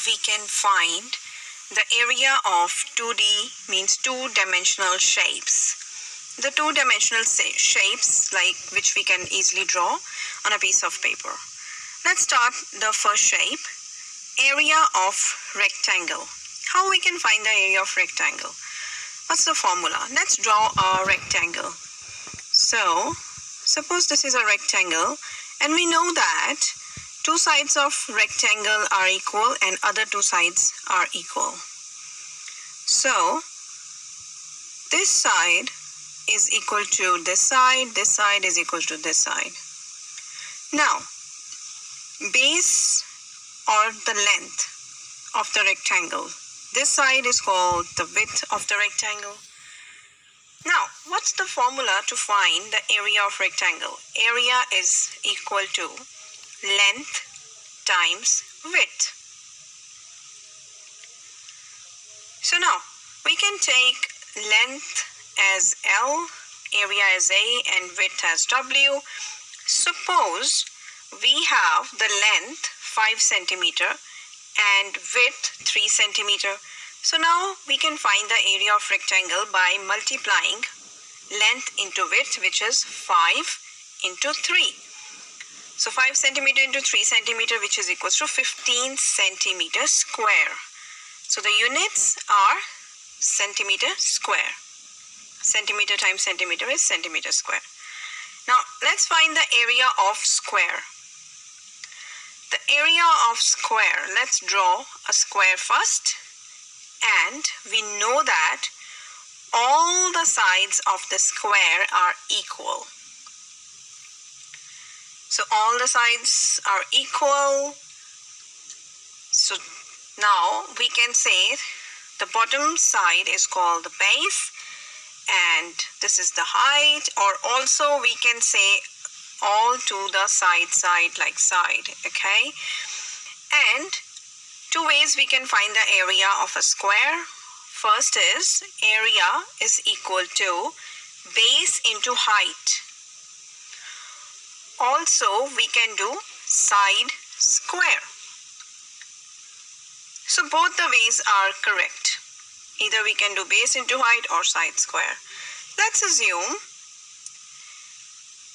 we can find the area of 2D, means two-dimensional shapes. The two-dimensional shapes like which we can easily draw on a piece of paper. Let's start the first shape, area of rectangle. How we can find the area of rectangle? What's the formula? Let's draw a rectangle. So, suppose this is a rectangle and we know that two sides of rectangle are equal and other two sides are equal. So, this side is equal to this side is equal to this side. Now, base or the length of the rectangle. This side is called the width of the rectangle. Now, what's the formula to find the area of rectangle? Area is equal to length times width. So now, we can take length as L, area as A, and width as W. Suppose we have the length 5 centimeter and width 3 centimeter. So now we can find the area of rectangle by multiplying length into width, which is 5 into 3. So 5 centimeter into 3 centimeter, which is equals to 15 centimeter square. So the units are centimeter square. Centimeter times centimeter is centimeter square. Now let's find the area of square. The area of square, let's draw a square first, and we know that all the sides of the square are equal. So all the sides are equal. So now we can say the bottom side is called the base and this is the height, or also we can say all to the side like side, okay? And two ways we can find the area of a square. First is area is equal to base into height. Also we can do side square. So both the ways are correct. Either we can do base into height or side square. Let's assume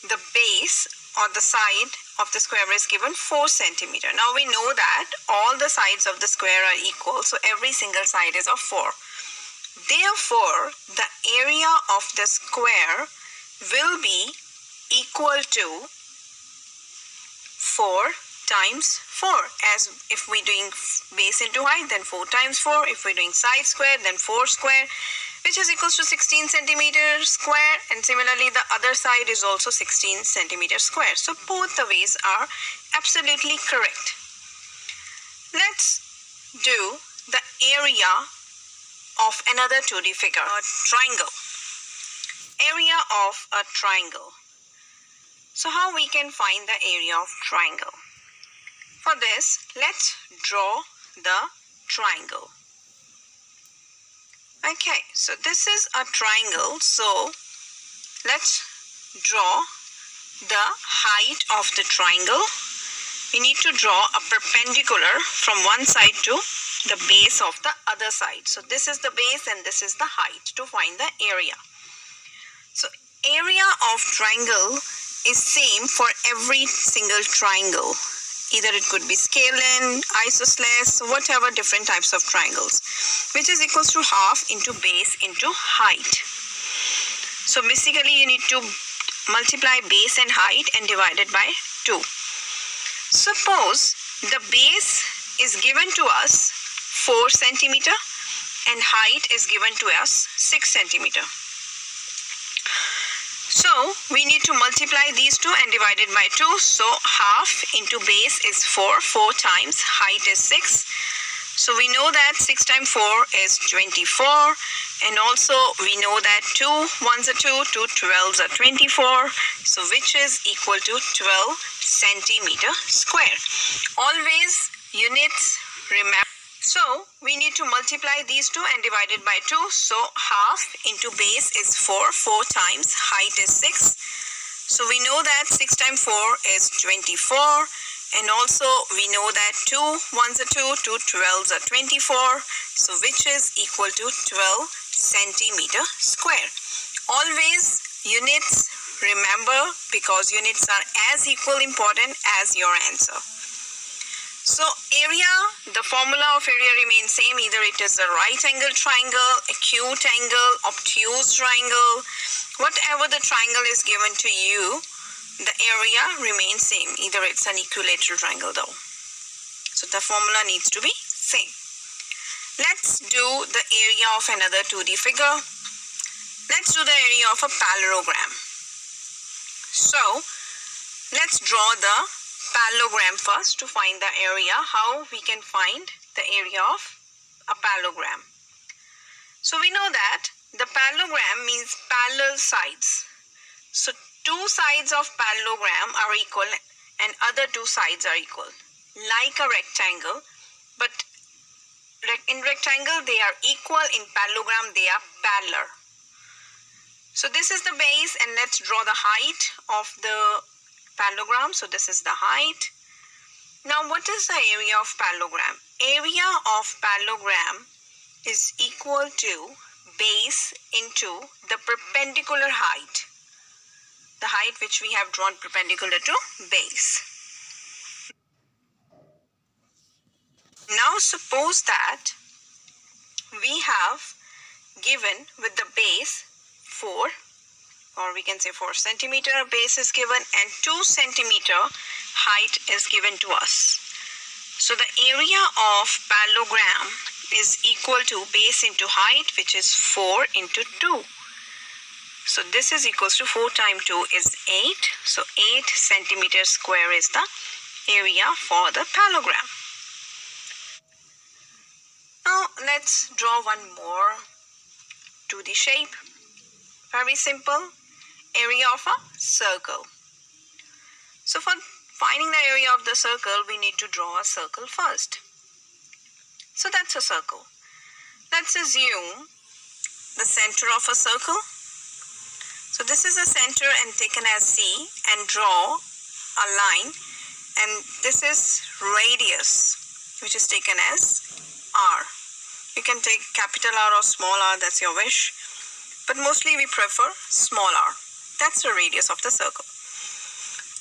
the base or the side of the square is given 4 centimeter. Now we know that all the sides of the square are equal, so every single side is of 4. Therefore, the area of the square will be equal to 4 times 4. As if we're doing base into height, then 4 times 4. If we're doing side square, then 4 square, which is equals to 16 centimeter square, and similarly the other side is also 16 centimeter square. So both the ways are absolutely correct. Let's do the area of another 2D figure, a triangle. Area of a triangle. So how we can find the area of triangle? For this, let's draw the triangle. Okay, so this is a triangle. So let's draw the height of the triangle. We need to draw a perpendicular from one side to the base of the other side. So this is the base and this is the height to find the area. So area of triangle is same for every single triangle. Either it could be scalene, isosceles, whatever different types of triangles, which is equals to half into base into height. So basically you need to multiply base and height and divide it by 2. Suppose the base is given to us 4 centimeter and height is given to us 6 centimeter. So we need to multiply these two and divide it by 2. So half into base is 4. 4 times height is 6. So we know that 6 times 4 is 24. And also we know that 2 ones are 2, 2 12s are 24. So which is equal to 12 centimeter square. Always units remember. So we need to multiply these two and divide it by 2. So half into base is 4. 4 times height is 6. So we know that 6 times 4 is 24. And also we know that 2 1s are 2, 2 12s are 24. So which is equal to 12 centimeter square. Always units remember, because units are as equal important as your answer. So area, the formula of area remains same. Either it is a right angle triangle, acute angle, obtuse triangle. Whatever the triangle is given to you, the area remains same. Either it's an equilateral triangle though. So the formula needs to be same. Let's do the area of another 2D figure. Let's do the area of a parallelogram. So let's draw the parallelogram first to find the area. How we can find the area of a parallelogram. So we know that the parallelogram means parallel sides. So two sides of parallelogram are equal and other two sides are equal. Like a rectangle, but in rectangle they are equal, in parallelogram they are parallel. So this is the base, and let's draw the height of the parallelogram. So this is the height. Now what is the area of parallelogram? Area of parallelogram is equal to base into the perpendicular height. The height which we have drawn perpendicular to base. Now suppose that we have given with the base 4, or we can say 4 centimeter base is given, and 2 centimeter height is given to us. So the area of parallelogram is equal to base into height, which is 4 into 2. So this is equals to 4 times 2 is 8. So 8 centimeter square is the area for the parallelogram. Now let's draw one more 2D shape. Very simple. Area of a circle. So for finding the area of the circle, we need to draw a circle first. So that's a circle. Let's assume the center of a circle. So this is a center and taken as C, and draw a line, and this is radius, which is taken as R. You can take capital R or small r, that's your wish. But mostly we prefer small r. That's the radius of the circle.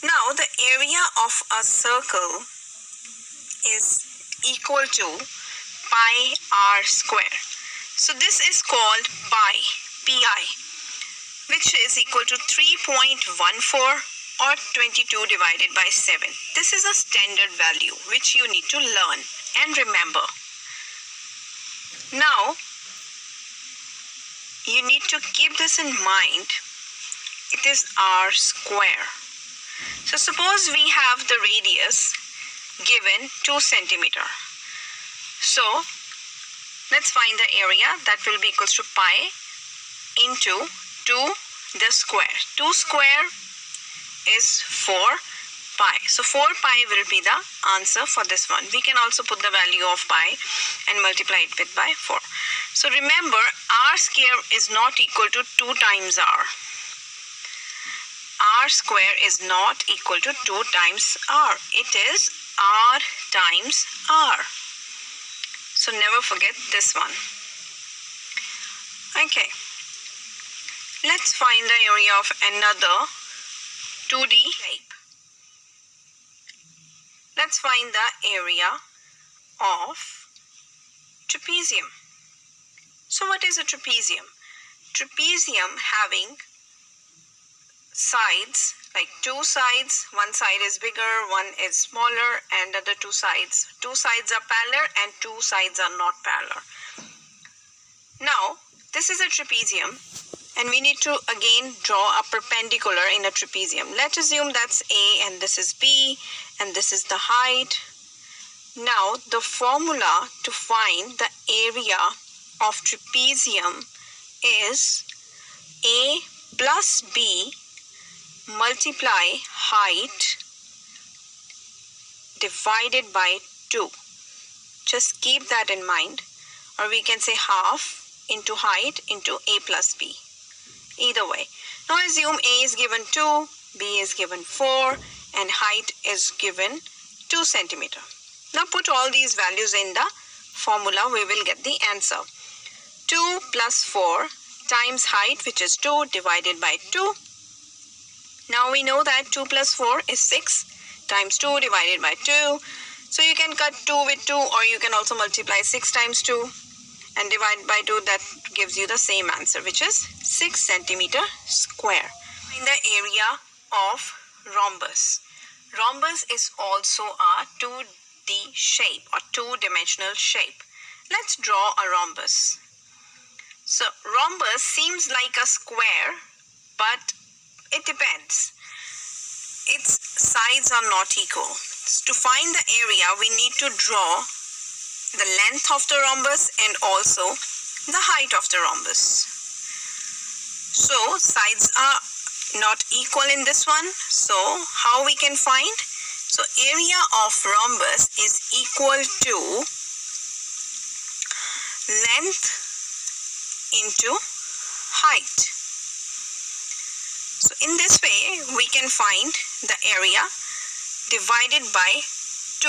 Now the area of a circle is equal to pi r square. So this is called pi, pi, which is equal to 3.14 or 22 divided by 7. This is a standard value which you need to learn and remember. Now, you need to keep this in mind. It is r square. So suppose we have the radius given 2 centimeter. So let's find the area. That will be equals to pi into 2 the square. 2 square is 4 pi. So 4 pi will be the answer for this one. We can also put the value of pi and multiply it with by 4. So remember, r square is not equal to 2 times r. R square is not equal to 2 times r. It is r times r. So never forget this one. Okay. Let's find the area of another 2D shape. Let's find the area of trapezium. So what is a trapezium? Trapezium having sides, like 2 sides. One side is bigger, one is smaller, and other 2 sides. 2 sides are parallel and 2 sides are not parallel. Now, this is a trapezium, and we need to again draw a perpendicular in a trapezium. Let's assume that's A and this is B and this is the height. Now the formula to find the area of trapezium is A plus B multiply height divided by 2. Just keep that in mind. Or we can say half into height into A plus B. Either way. Now assume A is given 2, B is given 4, and height is given 2 centimeter. Now put all these values in the formula, we will get the answer. 2 plus 4 times height, which is 2, divided by 2. Now we know that 2 plus 4 is 6 times 2 divided by 2. So you can cut 2 with 2, or you can also multiply 6 times 2 and divide by 2. That gives you the same answer, which is 6 centimeter square. In the area of rhombus. Rhombus is also a 2D shape or two-dimensional shape. Let's draw a rhombus. So rhombus seems like a square, but it depends. Its sides are not equal. To find the area, we need to draw the length of the rhombus and also the height of the rhombus. So sides are not equal in this one. So how we can find? So area of rhombus is equal to length into height. So in this way, we can find the area divided by 2.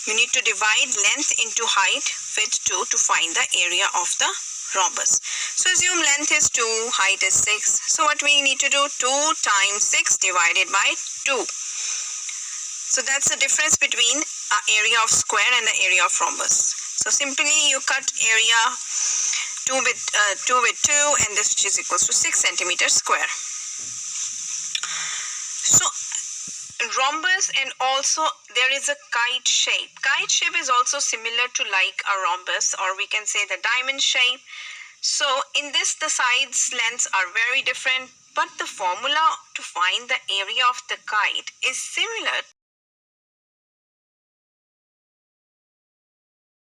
You need to divide length into height with 2 to find the area of the rhombus. So assume length is 2, height is 6. So what we need to do? 2 times 6 divided by 2. So that's the difference between area of square and the area of rhombus. So simply you cut area 2 with 2 and this which is equals to 6 centimeters square. So rhombus, and also there is a kite shape. Kite shape is also similar to like a rhombus, or we can say the diamond shape. So in this the sides lengths are very different, but the formula to find the area of the kite is similar